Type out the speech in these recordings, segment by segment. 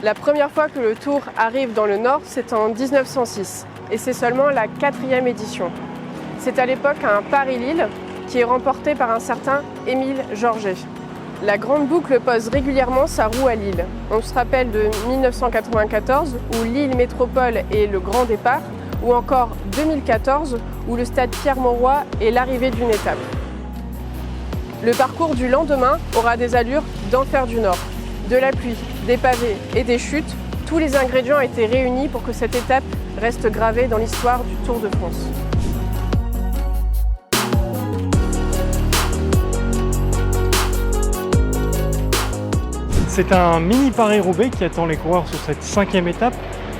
La première fois que le Tour arrive dans le Nord, c'est en 1906 et c'est seulement la 4e édition. C'est à l'époque un Paris-Lille qui est remporté par un certain Émile Georget. La Grande Boucle pose régulièrement sa roue à Lille. On se rappelle de 1994 où Lille Métropole est le grand départ, ou encore 2014 où le stade Pierre-Mauroy est l'arrivée d'une étape. Le parcours du lendemain aura des allures d'enfer du Nord. De la pluie, des pavés et des chutes, tous les ingrédients étaient réunis pour que cette étape reste gravée dans l'histoire du Tour de France. C'est un mini Paris-Roubaix qui attend les coureurs sur cette 5e étape.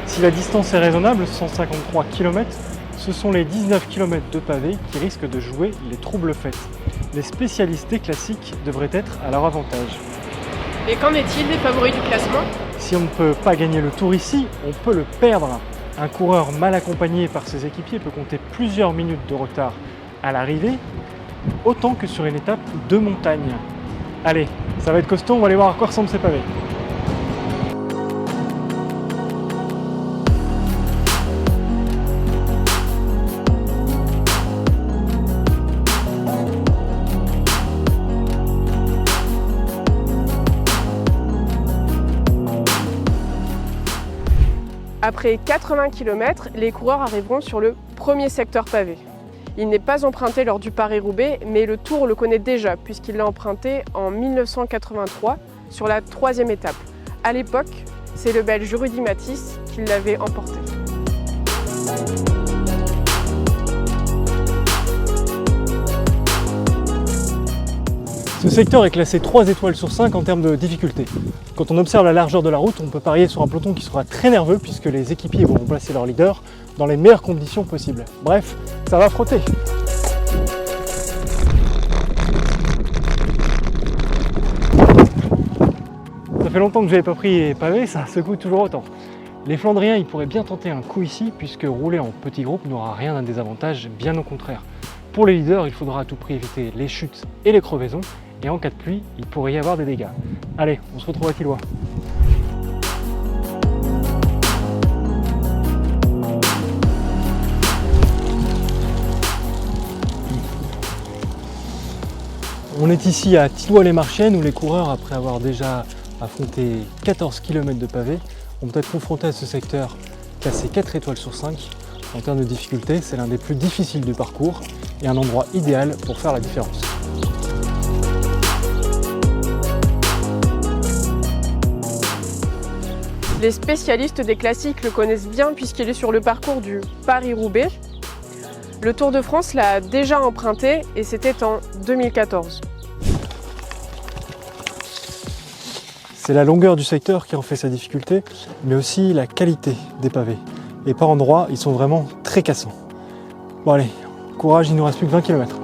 Si la distance est raisonnable, 153 km, ce sont les 19 km de pavés qui risquent de jouer les troubles faits. Les spécialistes des classiques devraient être à leur avantage. Et qu'en est-il des favoris du classement? Si on ne peut pas gagner le Tour ici, on peut le perdre. Un coureur mal accompagné par ses équipiers peut compter plusieurs minutes de retard à l'arrivée, autant que sur une étape de montagne. Allez, ça va être costaud, on va aller voir à quoi ressemblent ces pavés. Après 80 km, les coureurs arriveront sur le premier secteur pavé. Il n'est pas emprunté lors du Paris-Roubaix, mais le Tour le connaît déjà puisqu'il l'a emprunté en 1983 sur la 3e étape. À l'époque, c'est le Belge Rudy Mathys qui l'avait emporté. Ce secteur est classé 3 étoiles sur 5 en termes de difficulté. Quand on observe la largeur de la route, on peut parier sur un peloton qui sera très nerveux puisque les équipiers vont remplacer leur leader dans les meilleures conditions possibles. Bref, ça va frotter. Ça fait longtemps que je n'avais pas pris les pavés, ça secoue toujours autant. Les Flandriens, ils pourraient bien tenter un coup ici puisque rouler en petit groupe n'aura rien d'un désavantage, bien au contraire. Pour les leaders, il faudra à tout prix éviter les chutes et les crevaisons. Et en cas de pluie, il pourrait y avoir des dégâts. Allez, on se retrouve à Killois. On est ici à Tilloy-les-Marchiennes où les coureurs, après avoir déjà affronté 14 km de pavés, vont peut-être confronter à ce secteur classé 4 étoiles sur 5. En termes de difficulté, c'est l'un des plus difficiles du parcours et un endroit idéal pour faire la différence. Les spécialistes des classiques le connaissent bien puisqu'il est sur le parcours du Paris-Roubaix. Le Tour de France l'a déjà emprunté et c'était en 2014. C'est la longueur du secteur qui en fait sa difficulté, mais aussi la qualité des pavés. Et par endroits, ils sont vraiment très cassants. Bon allez, courage, il nous reste plus que 20 km.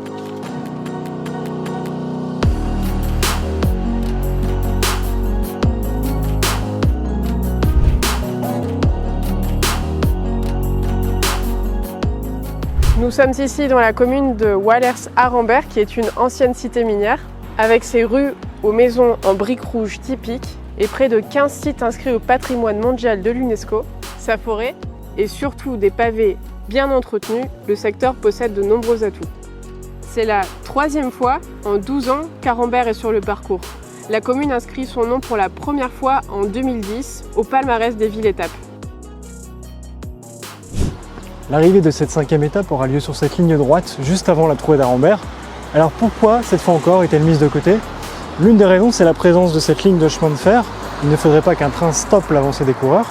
Nous sommes ici dans la commune de Wallers-Arambert, qui est une ancienne cité minière, avec ses rues aux maisons en briques rouges typiques et près de 15 sites inscrits au patrimoine mondial de l'UNESCO. Sa forêt et surtout des pavés bien entretenus, le secteur possède de nombreux atouts. C'est la 3e fois en 12 ans qu'Arambert est sur le parcours. La commune inscrit son nom pour la première fois en 2010 au palmarès des villes-étapes. L'arrivée de cette 5e étape aura lieu sur cette ligne droite, juste avant la trouée d'Arambert. Alors pourquoi, cette fois encore, est-elle mise de côté? L'une des raisons, c'est la présence de cette ligne de chemin de fer. Il ne faudrait pas qu'un train stoppe l'avancée des coureurs.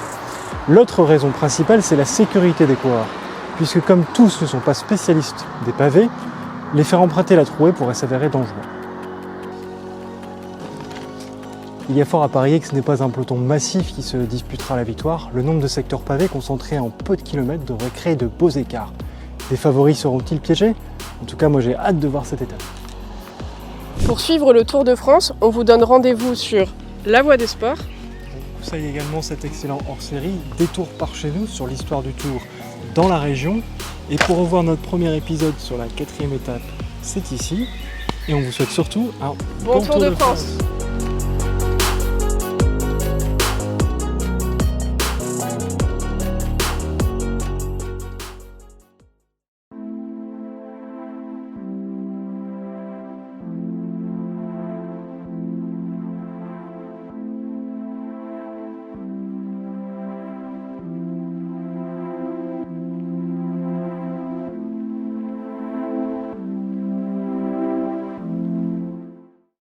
L'autre raison principale, c'est la sécurité des coureurs. Puisque comme tous ne sont pas spécialistes des pavés, les faire emprunter la trouée pourrait s'avérer dangereux. Il y a fort à parier que ce n'est pas un peloton massif qui se disputera la victoire. Le nombre de secteurs pavés concentrés en peu de kilomètres devrait créer de beaux écarts. Les favoris seront-ils piégés? En tout cas, moi j'ai hâte de voir cette étape. Pour suivre le Tour de France, on vous donne rendez-vous sur La Voie des Sports. On conseille également cet excellent hors-série Détour par chez nous sur l'histoire du Tour dans la région. Et pour revoir notre premier épisode sur la 4e étape, c'est ici. Et on vous souhaite surtout un bon Tour de France.